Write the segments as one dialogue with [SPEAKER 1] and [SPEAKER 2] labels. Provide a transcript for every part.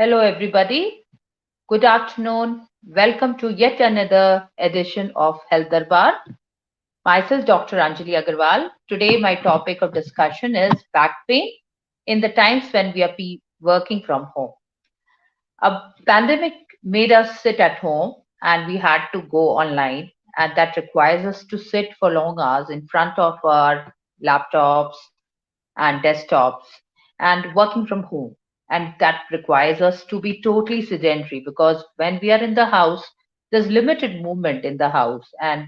[SPEAKER 1] Hello, everybody. Good afternoon. Welcome to yet another edition of Health Darbar. Myself, Dr. Anjali Agarwal. Today, my topic of discussion is back pain in the times when we are working from home. A pandemic made us sit at home and we had to go online, and that requires us to sit for long hours in front of our laptops and desktops and working from home. And that requires us to be totally sedentary because when we are in the house, there's limited movement in the house and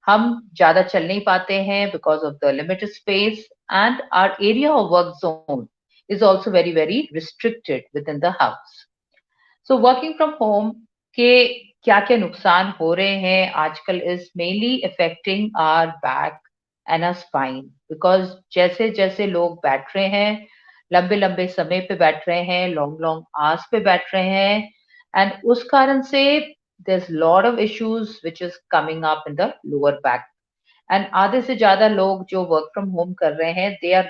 [SPEAKER 1] हम ज़्यादा चल नहीं पाते हैं because of the limited space, and our area of work zone is also very restricted within the house. So working from home के क्या क्या नुकसान हो रहे हैं आजकल is mainly affecting our back and our spine because जैसे जैसे लोग बैठ रहे हैं लंबे लंबे समय पे बैठ रहे हैं लॉन्ग लॉन्ग आवर्स पे बैठ रहे हैं and उस कारण से there's lot of issues which is coming up in the lower back. And आधे से ज्यादा लोग जो work from home कर रहे हैं they are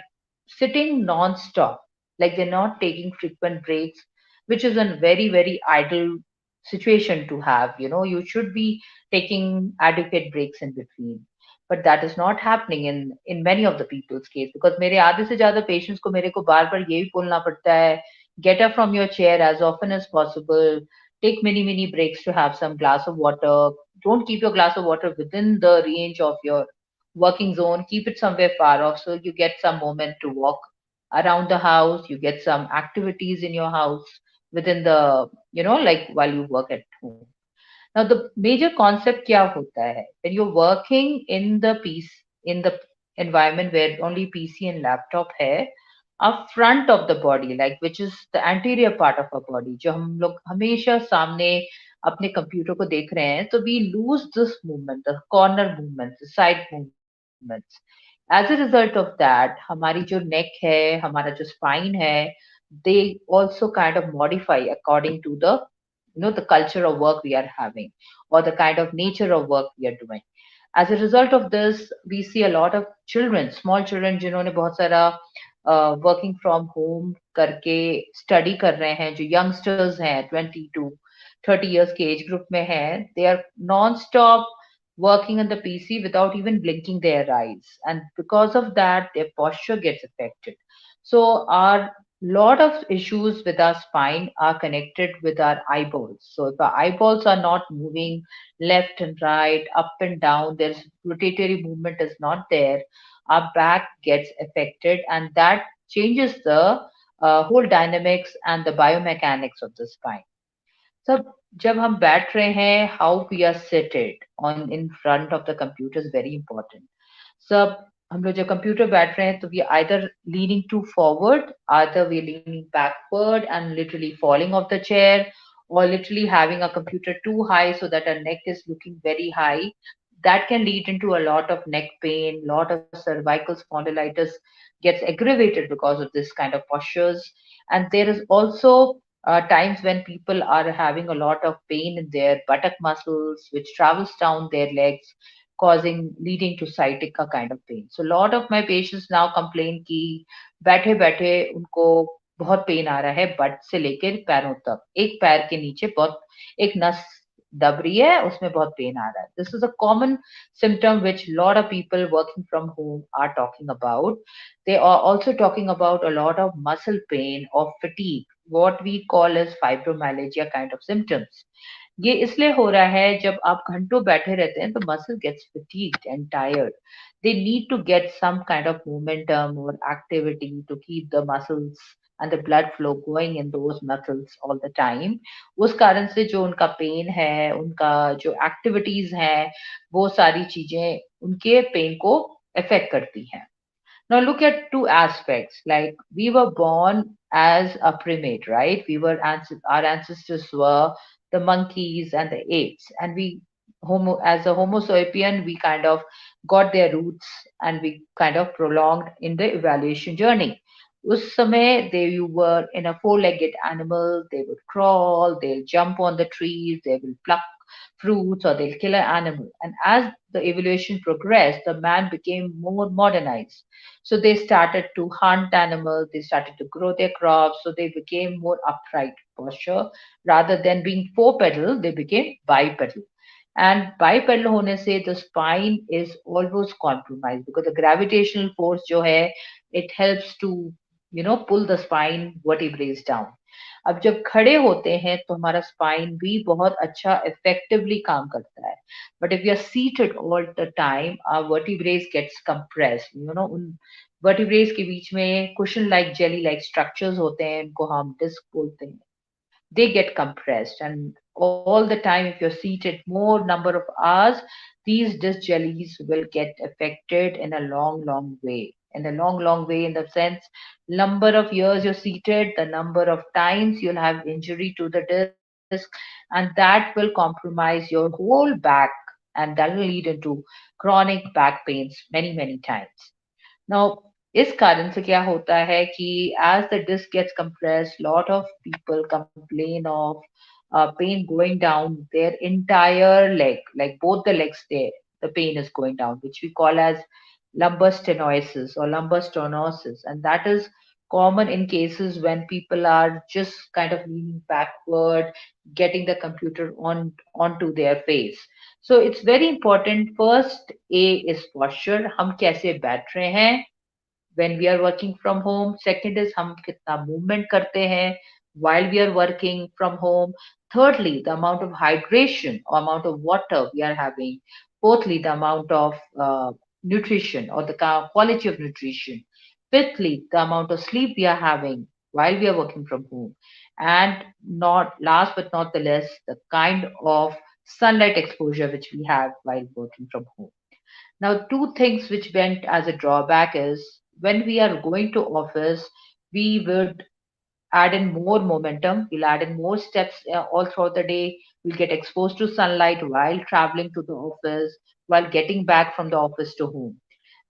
[SPEAKER 1] sitting non-stop, like they're not taking frequent breaks, which is a very idle situation to have. You should be taking adequate breaks in between, but that is not happening in many of the people's case because मेरे आधे से ज्यादा patients को मेरे को बार बार यही बोलना पड़ता है, get up from your chair as often as possible, take mini breaks to have some glass of water. Don't keep your glass of water within the range of your working zone. Keep it somewhere far off so you get some moment to walk around the house. You get some activities in your house within the, like while you work at home. Now, the major concept kya hota hai? When you're working in the piece, in the environment where only PC and laptop hai, up front of the body, like which is the anterior part of our body, जो हम लोग हमेशा सामने अपने computer को देख रहे हैं, तो we lose this movement, the corner movements, the side movements. As a result of that, हमारी जो neck है, हमारा जो spine है, they also kind of modify according to the the culture of work we are having or the kind of nature of work we are doing. As a result of this, we see a lot of children, small children जिन्होंने बहुत सारा working from home करके study कर रहे हैं, जो youngsters हैं 20 to 30 years के एज ग्रुप में हैं, they are non stop working on the PC without even blinking their eyes, and because of that their posture gets affected. So our lot of issues with our spine are connected with our eyeballs. So if our eyeballs are not moving left and right, up and down, there's rotatory movement is not there, our back gets affected, and that changes the whole dynamics and the biomechanics of the spine. So जब हम बैठ रहे हैं, how we are seated on in front of the computer is very important. सब हम लोग जब computer बैठ रहे हैं तो we are either leaning too forward, either we are leaning backward and literally falling off the chair, or literally having a computer too high so that our neck is looking very high. That can lead into a lot of neck pain, lot of cervical spondylitis gets aggravated because of this kind of postures. And there is also times when people are having a lot of pain in their buttock muscles, which travels down their legs, causing leading to sciatica kind of pain. So a lot of my patients now complain कि बैठे बैठे उनको बहुत pen आ रहा है but से लेकर पैरों तक, एक पैर के नीचे बहुत एक नस दब रही है, उसमें बहुत पेन आ रहा है. This is a common symptom which a lot of people working from home are talking about. They are also talking about a lot of muscle pain or fatigue, what we call as fibromyalgia kind of symptoms. ये इसलिए हो रहा है जब आप घंटों बैठे रहते हैं तो muscle gets fatigued and tired. They need to get some kind of momentum or activity to keep the muscles and the blood flow going in those muscles all the time. उस कारण से जो उनका पेन है, उनका जो activities हैं, वो सारी चीजें उनके पेन को अफेक्ट करती हैं. Now look at two aspects. Like we were born as a primate, right? Our ancestors were the monkeys and the apes, and we homo as a Homo sapien, we kind of got their roots and we kind of prolonged in the evaluation journey. उस समय they you were in a four-legged animal. They would crawl, they'll jump on the trees, they will pluck fruits or they'll kill an animal. And as the evolution progressed, the man became more modernized. So they started to hunt animals, they started to grow their crops, so they became more upright posture. Rather than being four pedal, they became bipedal. And bipedal होने से the spine is always compromised because the gravitational force जो है, it helps to pull the spine vertebrae down. अब जब खड़े होते हैं तो हमारा स्पाइन भी बहुत अच्छा इफेक्टिवली काम करता है. But if you are seated all the time our vertebrae gets compressed. उन वर्टिब्रेस के बीच में cushion like jelly like structures होते हैं, इनको हम डिस्क बोलते हैं. They get compressed, and all the time if you're seated more number of hours, these disc jellies will get affected in a long way. In a long way, in the sense, number of years you're seated, the number of times you'll have injury to the disc, and that will compromise your whole back, and that will lead into chronic back pains many times. Now, इस कारण से क्या होता है कि as the disc gets compressed, lot of people complain of pain going down their entire leg, like both the legs there, the pain is going down, which we call as lumbar stenosis or lumbar stenosis. And that is common in cases when people are just kind of leaning backward, getting the computer onto their face. So it's very important. First, A is posture. हम कैसे बैठ रहे हैं when we are working from home. Second is हम कितना movement करते हैं while we are working from home. Thirdly, the amount of hydration or amount of water we are having. Fourthly, the amount of nutrition or the quality of nutrition. Fifthly, the amount of sleep we are having while we are working from home. And not last but not the least, the kind of sunlight exposure which we have while working from home. Now, two things which went as a drawback is when we are going to office, we would add in more momentum. We'll add in more steps all throughout the day. We'll get exposed to sunlight while traveling to the office, while getting back from the office to home.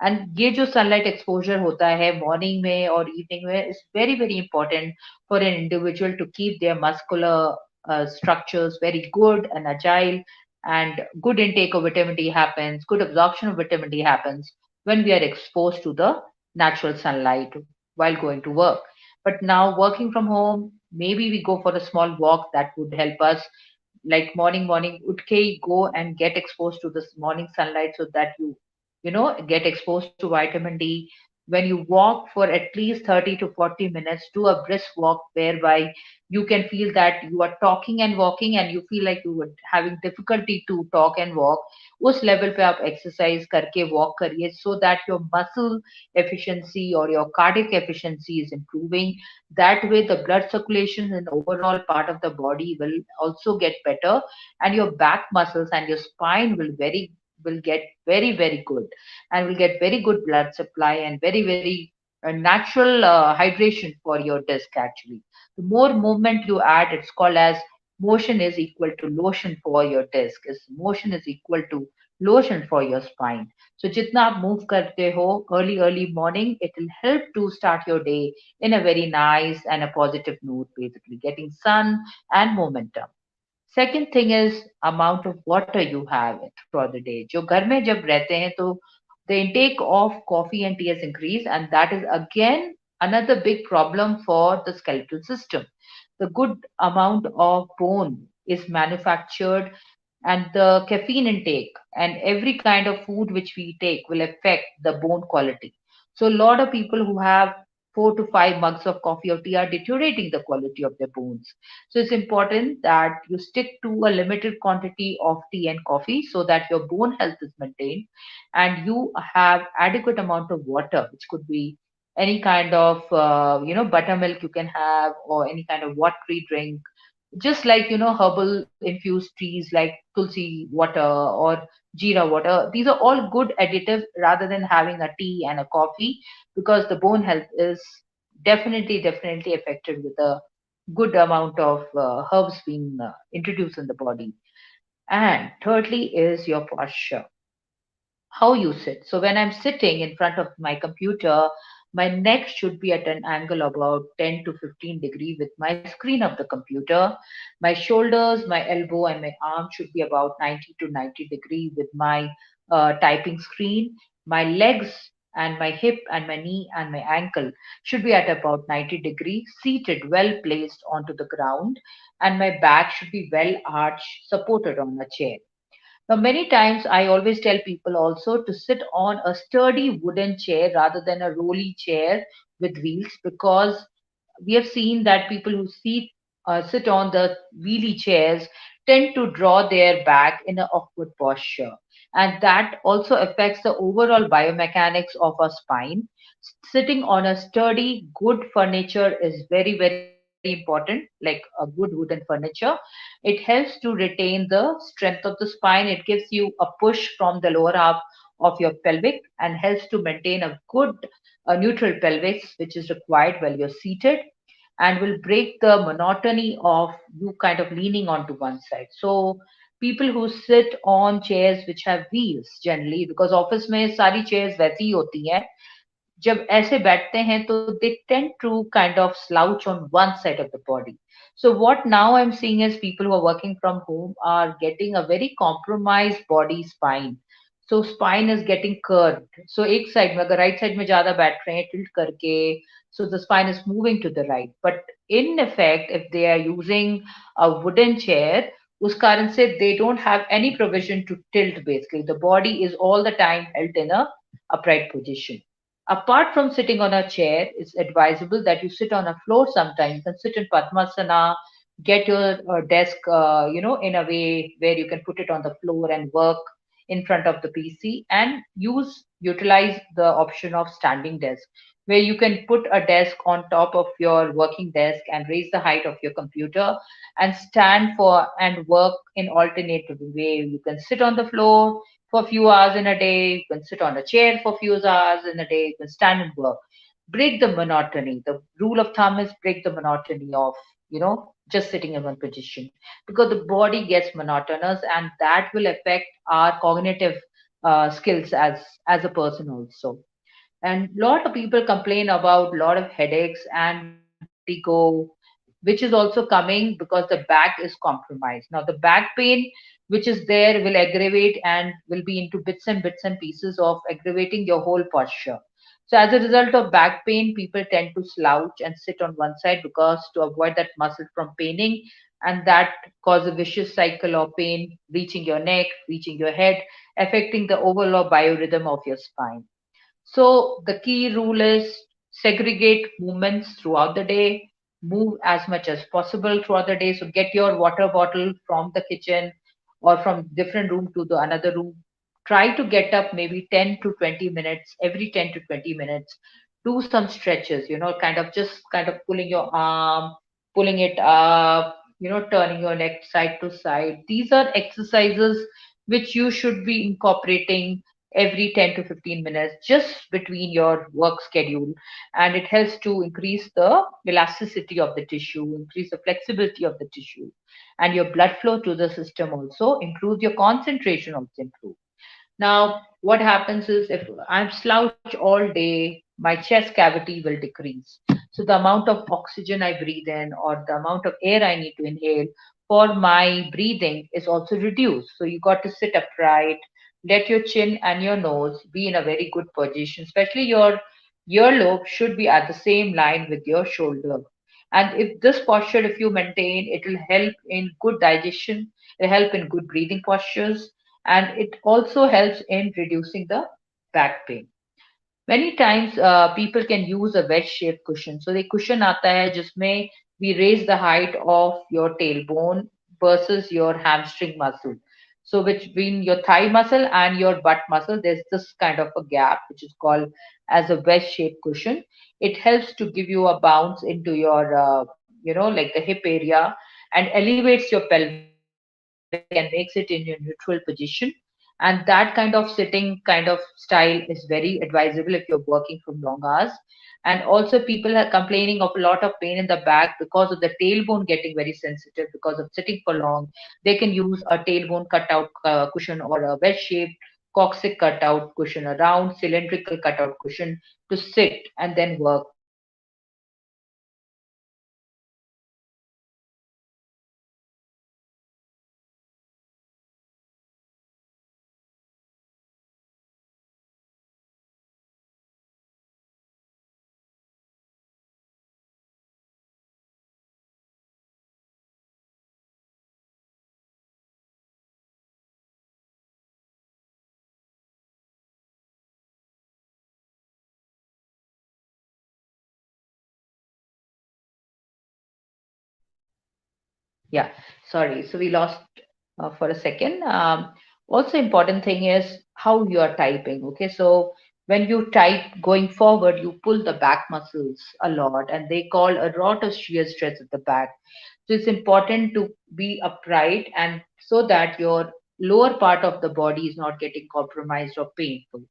[SPEAKER 1] And ये जो sunlight exposure होता है morning में और evening में is very important for an individual to keep their muscular structures very good and agile, and good intake of vitamin D happens, good absorption of vitamin D happens when we are exposed to the natural sunlight while going to work. But now working from home, maybe we go for a small walk that would help us, like morning उठ के ही go and get exposed to this morning sunlight so that you get exposed to vitamin D. When you walk for at least 30 to 40 minutes, do a brisk walk whereby you can feel that you are talking and walking and you feel like you were having difficulty to talk and walk. उस level पे आप exercise करके walk करिए so that your muscle efficiency or your cardiac efficiency is improving. That way the blood circulation in overall part of the body will also get better, and your back muscles and your spine will get very good, and will get very good blood supply and very natural hydration for your disc. Actually, the more movement you add, it's called as motion is equal to lotion for your disc, is motion is equal to lotion for your spine. So jitna aap move karte ho early morning, it will help to start your day in a very nice and a positive mood, basically getting sun and momentum. Second thing is amount of water you have throughout the day. जो घर में जब रहते हैं तो the intake of coffee and tea has increased, and that is again another big problem for the skeletal system. The good amount of bone is manufactured, and the caffeine intake and every kind of food which we take will affect the bone quality. So a lot of people who have 4 to 5 mugs of coffee or tea are deteriorating the quality of their bones. So it's important that you stick to a limited quantity of tea and coffee so that your bone health is maintained, and you have adequate amount of water, which could be any kind of buttermilk you can have, or any kind of watery drink, just like herbal infused teas like tulsi water or jeera water. These are all good additive rather than having a tea and a coffee, because the bone health is definitely affected with a good amount of herbs being introduced in the body. And thirdly is your posture, how you sit. So when I'm sitting in front of my computer, My neck should be at an angle about 10 to 15 degree with my screen of the computer. My shoulders, my elbow, and my arm should be about 90 to 90 degree with my typing screen. My legs and my hip and my knee and my ankle should be at about 90 degree, seated, well placed onto the ground, and my back should be well arched, supported on a chair. Now, many times I always tell people also to sit on a sturdy wooden chair rather than a rolly chair with wheels, because we have seen that people who sit on the wheelie chairs tend to draw their back in an awkward posture. And that also affects the overall biomechanics of our spine. Sitting on a sturdy, good furniture is very, very important, like a good wooden furniture. It helps to retain the strength of the spine. It gives you a push from the lower half of your pelvic and helps to maintain a good neutral pelvis, which is required while you're seated, and will break the monotony of you kind of leaning onto one side. So people who sit on chairs which have wheels generally, because office में सारी chairs वैसी ही होती हैं, जब ऐसे बैठते हैं तो they tend to kind of slouch on one side of the body. So what now I'm seeing is people who are working from home are getting a very compromised body spine. So spine is getting curved. So एक side में अगर right side में ज़्यादा बैठ रहे हैं tilt करके, so the spine is moving to the right. But in effect, if they are using a wooden chair, उस कारण से they don't have any provision to tilt basically. The body is all the time held in a upright position. Apart from sitting on a chair, it's advisable that you sit on a floor sometimes. You can sit in Padmasana, get your desk, in a way where you can put it on the floor and work in front of the PC, and utilize the option of standing desk, where you can put a desk on top of your working desk and raise the height of your computer and stand for and work in alternative way. You can sit on the floor for a few hours in a day. You can sit on a chair for a few hours in a day. You can stand and work. Break the monotony. The rule of thumb is break the monotony of, just sitting in one position, because the body gets monotonous and that will affect our cognitive skills as a person also. And a lot of people complain about a lot of headaches and vertigo, which is also coming because the back is compromised. Now the back pain which is there will aggravate and will be into bits and pieces of aggravating your whole posture. So as a result of back pain, people tend to slouch and sit on one side because to avoid that muscle from paining, and that cause a vicious cycle of pain reaching your neck, reaching your head, affecting the overall biorhythm of your spine. So the key rule is segregate movements throughout the day, move as much as possible throughout the day. So get your water bottle from the kitchen or from different room to the another room. Try to get up maybe 10 to 20 minutes, every 10 to 20 minutes. Do some stretches, kind of just kind of pulling your arm, pulling it up, turning your neck side to side. These are exercises which you should be incorporating every 10 to 15 minutes just between your work schedule, and it helps to increase the elasticity of the tissue, increase the flexibility of the tissue, and your blood flow to the system also improves, your concentration also improves. Now, what happens is if I'm slouch all day, my chest cavity will decrease. So the amount of oxygen I breathe in or the amount of air I need to inhale for my breathing is also reduced. So you got to sit upright, let your chin and your nose be in a very good position, especially your earlobe should be at the same line with your shoulder. And if this posture, if you maintain, it will help in good digestion, it will help in good breathing postures, and it also helps in reducing the back pain. Many times people can use a wedge shaped cushion. So the cushion आता है जिसमें we raise the height of your tailbone versus your hamstring muscle. So between your thigh muscle and your butt muscle, there's this kind of a gap which is called as a wedge shaped cushion. It helps to give you a bounce into your, like the hip area, and elevates your pelvic and makes it in your neutral position. And that kind of sitting kind of style is very advisable if you're working from long hours. And also people are complaining of a lot of pain in the back because of the tailbone getting very sensitive because of sitting for long. They can use a tailbone cutout cushion or a wedge shaped coccyx cutout cushion, a round cylindrical cutout cushion to sit and then work. Yeah, sorry. So we lost for a second. Also, important thing is how you are typing. Okay, so when you type going forward, you pull the back muscles a lot, and they call a lot of shear stress at the back. So it's important to be upright, and so that your lower part of the body is not getting compromised or painful.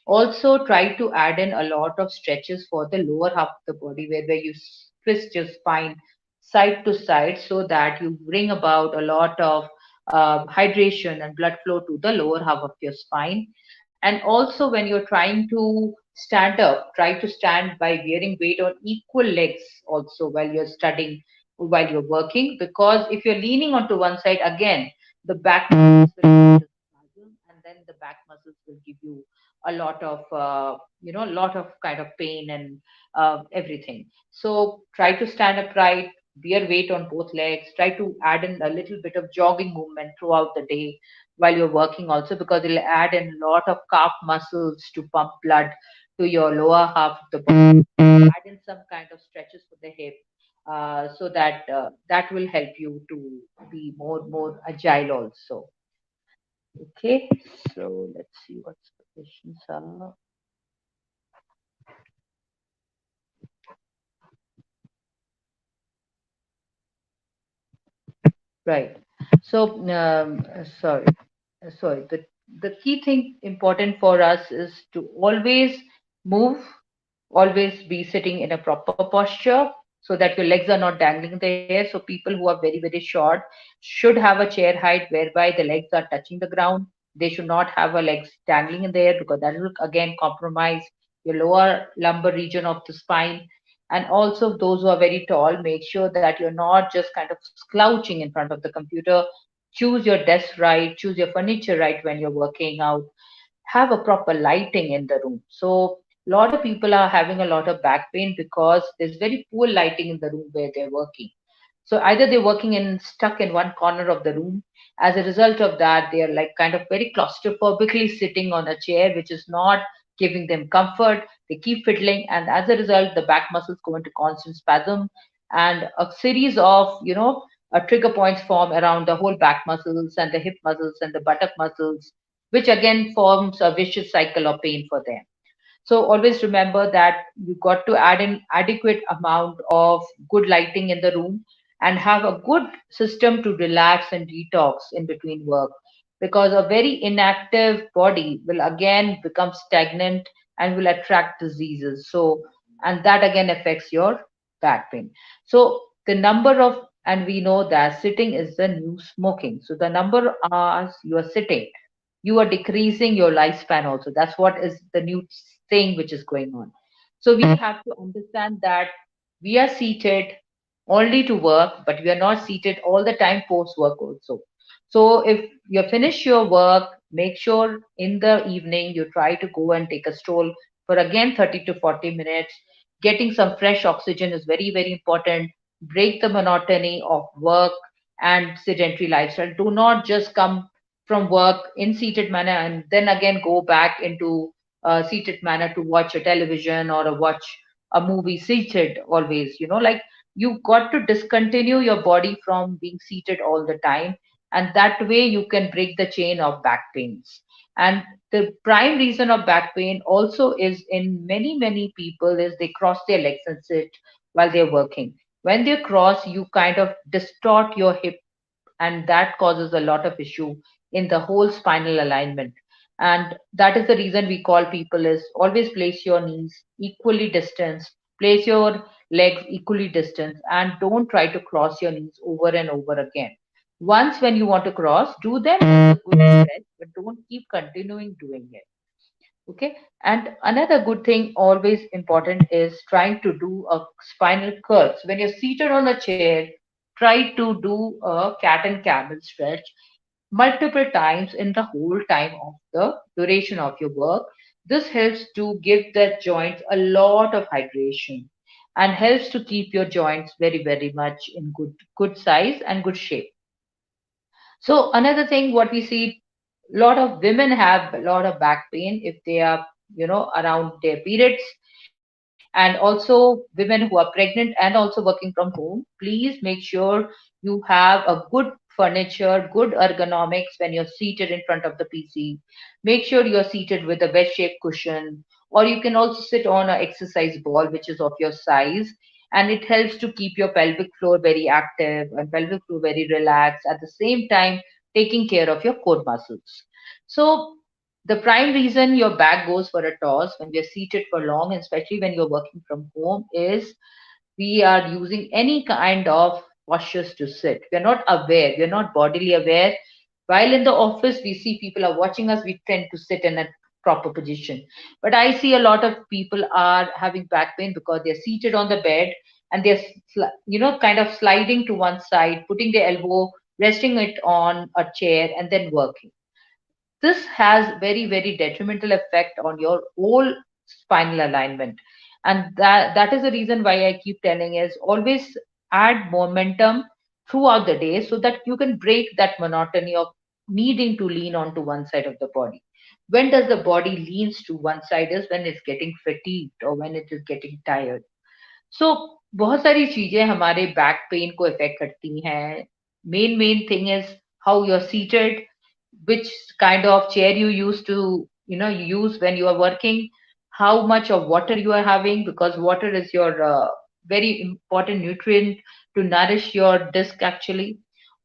[SPEAKER 1] Also, try to add in a lot of stretches for the lower half of the body where you twist your spine side to side so that you bring about a lot of hydration and blood flow to the lower half of your spine. And also, when you're trying to stand up, try to stand by wearing weight on equal legs also while you're studying, while you're working, because if you're leaning onto one side, again, the back muscles will spasm, and then the back muscles will give you a lot of lot of kind of pain and everything. So try to stand upright, bear weight on both legs, try to add in a little bit of jogging movement throughout the day while you're working also, because it'll add in a lot of calf muscles to pump blood to your lower half of the body. Add in some kind of stretches for the hip, so that that will help you to be more agile also. Okay, so let's see what's the questions are. Right. So, sorry. The key thing important for us is to always move, always be sitting in a proper posture so that your legs are not dangling in the air. So people who are very short should have a chair height whereby the legs are touching the ground. They should not have a legs dangling in the air, because that will again compromise your lower lumbar region of the spine. And also those who are very tall, make sure that you're not just kind of slouching in front of the computer. Choose your desk right, choose your furniture right when you're working out. Have a proper lighting in the room. So a lot of people are having a lot of back pain because there's very poor lighting in the room where they're working. So either they're working in stuck in one corner of the room. As a result of that, they are like kind of very claustrophobically sitting on a chair, which is not giving them comfort. They keep fiddling, and as a result, the back muscles go into constant spasm, and a series of trigger points form around the whole back muscles and the hip muscles and the buttock muscles, which again forms a vicious cycle of pain for them. So always remember that you got to add an adequate amount of good lighting in the room and have a good system to relax and detox in between work, because a very inactive body will again become stagnant and will attract diseases. So, and that again affects your back pain. So the number of, and we know that sitting is the new smoking. So the number of hours you are sitting, you are decreasing your lifespan also. That's what is the new thing which is going on. So we have to understand that we are seated only to work, but we are not seated all the time post work also. So if you finish your work, make sure in the evening you try to go and take a stroll for again 30 to 40 minutes. Getting some fresh oxygen is very important. Break the monotony of work and sedentary lifestyle. Do not just come from work in seated manner and then again go back into seated manner to watch a television or a watch a movie seated always. Like, you got to discontinue your body from being seated all the time, and that way you can break the chain of back pains. And the prime reason of back pain also is in many people is they cross their legs and sit while they're working. When they cross, you kind of distort your hip, and that causes a lot of issue in the whole spinal alignment. And that is the reason we call people is always place your knees equally distanced, place your legs equally distanced, and don't try to cross your knees over and over again. Once when you want to cross, do them with a good stretch, but don't keep continuing doing it. Okay. And another good thing, always important, is trying to do a spinal curl. So when you're seated on a chair, try to do a cat and camel stretch multiple times in the whole time of the duration of your work. This helps to give the joints a lot of hydration and helps to keep your joints very, very much in good size and good shape. So another thing, what we see, a lot of women have a lot of back pain if they are, around their periods, and also women who are pregnant and also working from home. Please make sure you have a good furniture, good ergonomics when you're seated in front of the PC. Make sure you're seated with a bed-shaped cushion, or you can also sit on an exercise ball which is of your size, and it helps to keep your pelvic floor very active and pelvic floor very relaxed, at the same time taking care of your core muscles. So the prime reason your back goes for a toss when we are seated for long, and especially when you're working from home, is we are using any kind of postures to sit. We're not aware, we're not bodily aware. While in the office, we see people are watching us, we tend to sit in a proper position. But I see a lot of people are having back pain because they're seated on the bed and they're, kind of sliding to one side, putting their elbow, resting it on a chair, and then working. This has very, very detrimental effect on your whole spinal alignment. And that is the reason why I keep telling is always add momentum throughout the day so that you can break that monotony of needing to lean onto one side of the body. When does the body leans to one side is when it's getting fatigued or when it is getting tired. सो बहुत सारी चीजें हमारे back pain को effect करती हैं. Main thing is how you are seated, which kind of chair you use to, you use when you are working, how much of water you are having, because water is your very important nutrient to nourish your disc actually.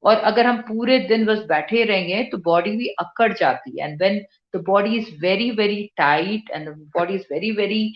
[SPEAKER 1] और अगर हम पूरे दिन बस बैठे रहेंगे तो body भी अकड़ जाती है, and when the body is very very tight and the body is very very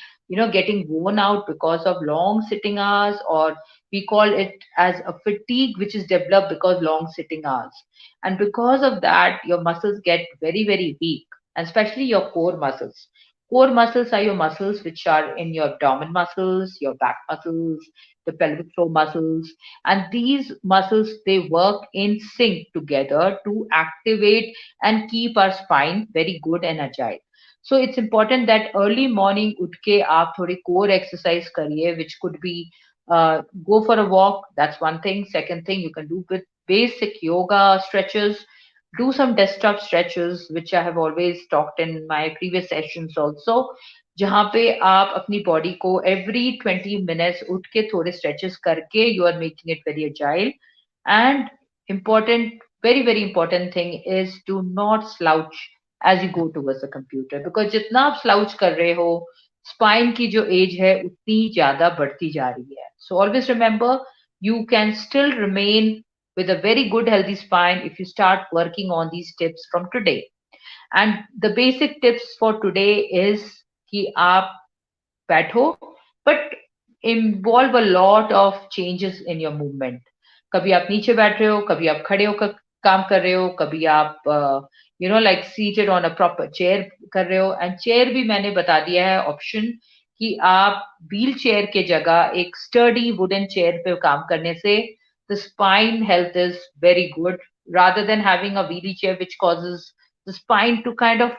[SPEAKER 1] getting worn out because of long sitting hours, or we call it as a fatigue which is developed because long sitting hours. And because of that, your muscles get very, very weak, and especially your core muscles. Core muscles are your muscles which are in your abdomen muscles, your back muscles, the pelvic floor muscles. And these muscles, they work in sync together to activate and keep our spine very good and agile. So it's important that early morning उठ के आप थोड़ी core exercise करिए, which could be go for a walk. That's one thing. Second thing you can do with basic yoga stretches. Do some desktop stretches, which I have always talked in my previous sessions also. जहाँ पे आप अपनी body को every 20 minutes उठ के थोड़े stretches करके you are making it very agile. And important, very, very important thing is do not slouch as you go towards the computer, because जितना आप slouch कर रहे हो, spine की जो age है उतनी ज़्यादा बढ़ती जा रही है. So always remember, you can still remain with a very good healthy spine if you start working on these tips from today. And the basic tips for today is कि आप बैठो, but involve a lot of changes in your movement. कभी आप नीचे बैठ रहे हो, कभी आप खड़े होकर काम कर रहे हो, कभी आप like seated on a proper chair कर रहे हो. एंड चेयर भी मैंने बता दिया है ऑप्शन कि आप व्हील चेयर के जगह एक स्टर्डी वुडन चेयर पे काम करने से the spine health is very good, rather than having a wheelie chair which causes the spine to kind of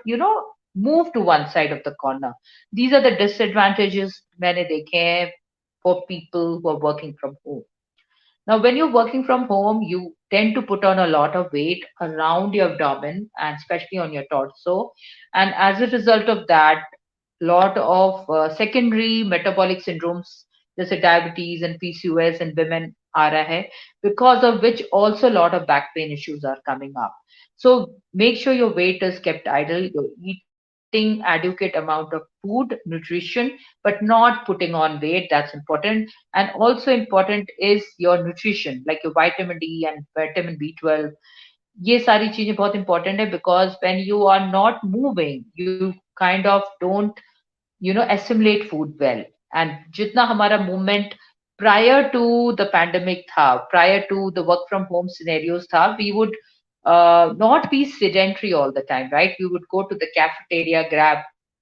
[SPEAKER 1] move to one side of the corner. These are the disadvantages मैंने देखे हैं for people who are working from home. Now, when you're working from home, you tend to put on a lot of weight around your abdomen and especially on your torso. And as a result of that, lot of secondary metabolic syndromes, जैसे diabetes and PCOS in women आ रहा है, because of which also a lot of back pain issues are coming up. So make sure your weight is kept idle, you're eating adequate amount of food, nutrition, but not putting on weight. That's important. And also important is your nutrition, like your vitamin D and vitamin B12. ये सारी चीजें बहुत important है, because when you are not moving, you kind of don't assimilate food well. And जितना हमारा movement prior to the pandemic prior to the work from home scenarios we would not be sedentary all the time, right? We would go to the cafeteria,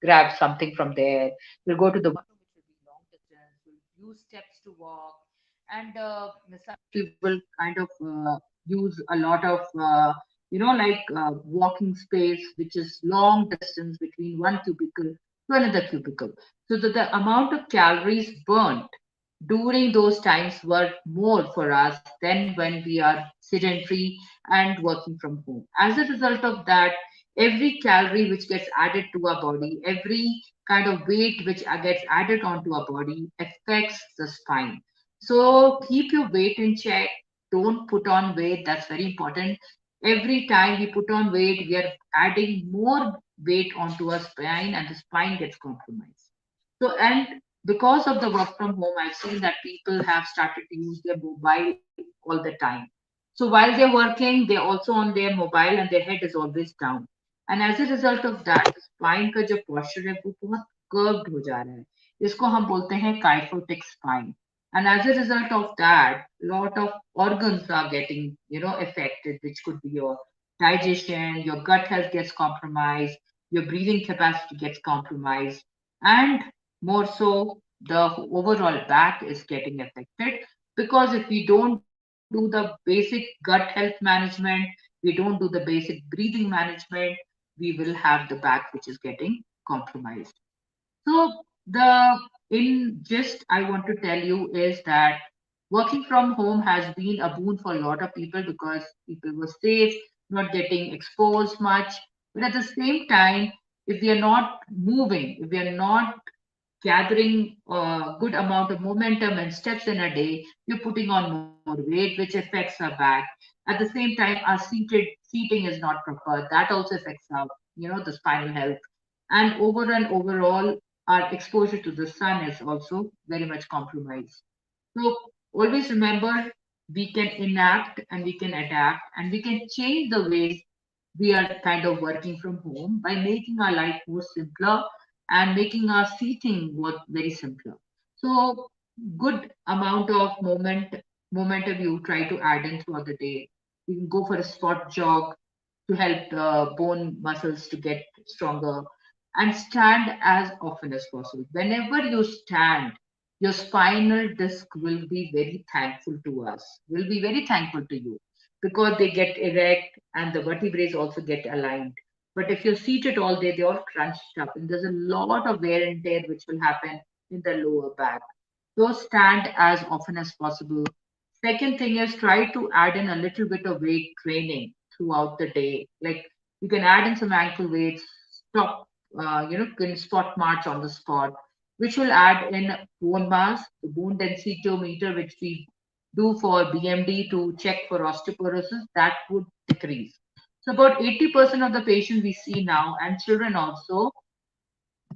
[SPEAKER 1] grab something from there. We'll go to the which will be long distance. We'll use steps to walk, and some people will kind of use a lot of walking space, which is long distance between one cubicle to another cubicle, so that the amount of calories burnt during those times were more for us than when we are sedentary and working from home. As a result of that, every calorie which gets added to our body, every kind of weight which gets added onto our body affects the spine. So keep your weight in check. Don't put on weight. That's very important. Every time we put on weight, we are adding more weight onto our spine and the spine gets compromised. So, and because of the work from home, I've seen that people have started to use their mobile all the time. So while they're working, they're also on their mobile and their head is always down. And as a result of that, spine का जो posture है वो बहुत curved हो जा रहा है. इसको हम बोलते हैं kyphotic spine. And as a result of that, lot of organs are getting, affected, which could be your digestion, your gut health gets compromised, your breathing capacity gets compromised, and more so, the overall back is getting affected because if we don't do the basic gut health management, we don't do the basic breathing management, we will have the back which is getting compromised. So the in just I want to tell you is that working from home has been a boon for a lot of people because people were safe, not getting exposed much. But at the same time, if we are not moving, if we are not gathering a good amount of momentum and steps in a day, you're putting on more weight, which affects our back. At the same time, our seating is not proper. That also affects our, the spinal health. And overall, our exposure to the sun is also very much compromised. So always remember, we can enact and we can adapt and we can change the ways we are kind of working from home by making our life more simpler and making our seating work very simpler. So good amount of momentum you try to add in throughout the day. You can go for a spot jog to help the bone muscles to get stronger and stand as often as possible. Whenever you stand, your spinal disc will be very thankful to us, will be very thankful to you because they get erect and the vertebrae also get aligned. But if you're seated all day, they're all crunched up and there's a lot of wear and tear which will happen in the lower back. So stand as often as possible. Second thing is try to add in a little bit of weight training throughout the day. Like you can add in some ankle weights, stop, can spot march on the spot, which will add in bone mass, the bone densitometer, which we do for BMD to check for osteoporosis, that would decrease. So about 80% of the patients we see now and children also,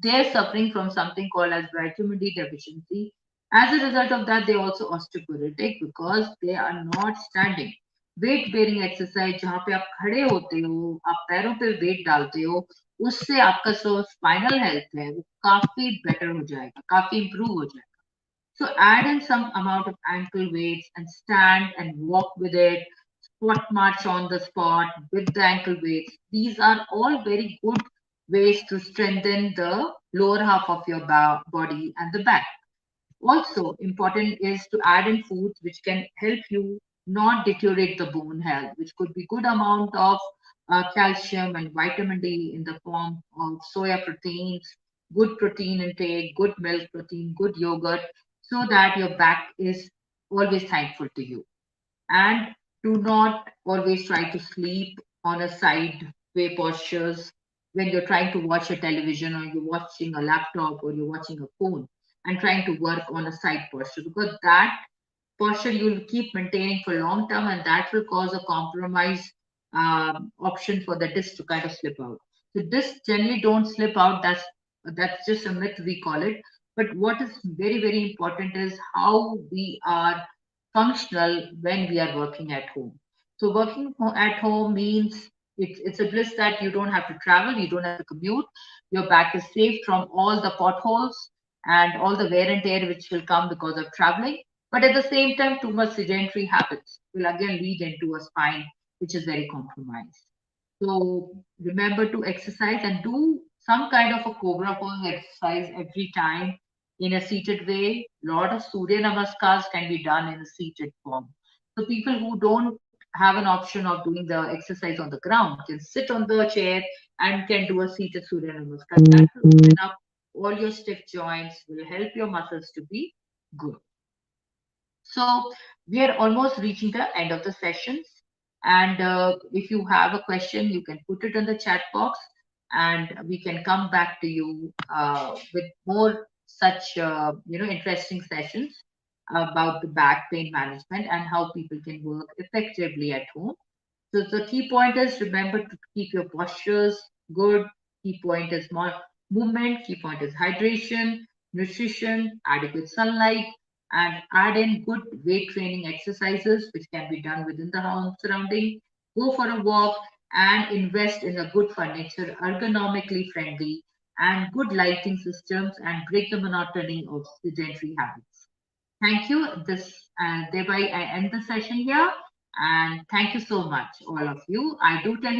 [SPEAKER 1] they're suffering from something called as vitamin D deficiency. As a result of that, they're also osteoporotic because they are not standing. Weight bearing exercise जहाँ पे आप खड़े होते हो, आप पैरों पे wait डालते हो, उससे आपका जो स्पाइनल हेल्थ है वो काफी बेटर हो जाएगा, काफी इंप्रूव हो जाएगा. So add in some amount of ankle weights and stand and walk with it. Squat march on the spot with the ankle weights. These are all very good ways to strengthen the lower half of your body and the back. Also, important is to add in foods which can help you not deteriorate the bone health, which could be good amount of calcium and vitamin D in the form of soya proteins, good protein intake, good milk protein, good yogurt, so that your back is always thankful to you. And do not always try to sleep on a side way postures when you're trying to watch a television or you're watching a laptop or you're watching a phone and trying to work on a side posture because that posture you'll keep maintaining for long term and that will cause a compromise option for the disc to kind of slip out. So discs generally don't slip out. That's just a myth we call it. But what is very important is how we are functional when we are working at home. So working at home means it's a bliss that you don't have to travel, you don't have to commute. Your back is safe from all the potholes and all the wear and tear which will come because of traveling. But at the same time, too much sedentary habits will again lead into a spine which is very compromised. So remember to exercise and do some kind of a cobra pose exercise every time in a seated way. Lot of Surya Namaskars can be done in a seated form. So people who don't have an option of doing the exercise on the ground can sit on the chair and can do a seated Surya Namaskar. That will open up all your stiff joints, will help your muscles to be good. So we are almost reaching the end of the sessions. And if you have a question, you can put it in the chat box and we can come back to you with more such, interesting sessions about the back pain management and how people can work effectively at home. So the key point is remember to keep your postures good. Key point is more movement. Key point is hydration, nutrition, adequate sunlight, and add in good weight training exercises which can be done within the home surrounding. Go for a walk and invest in a good furniture, ergonomically friendly, and good lighting systems, and break the monotony of sedentary habits. Thank you. Thereby I end the session here. And thank you so much, all of you. I do tell you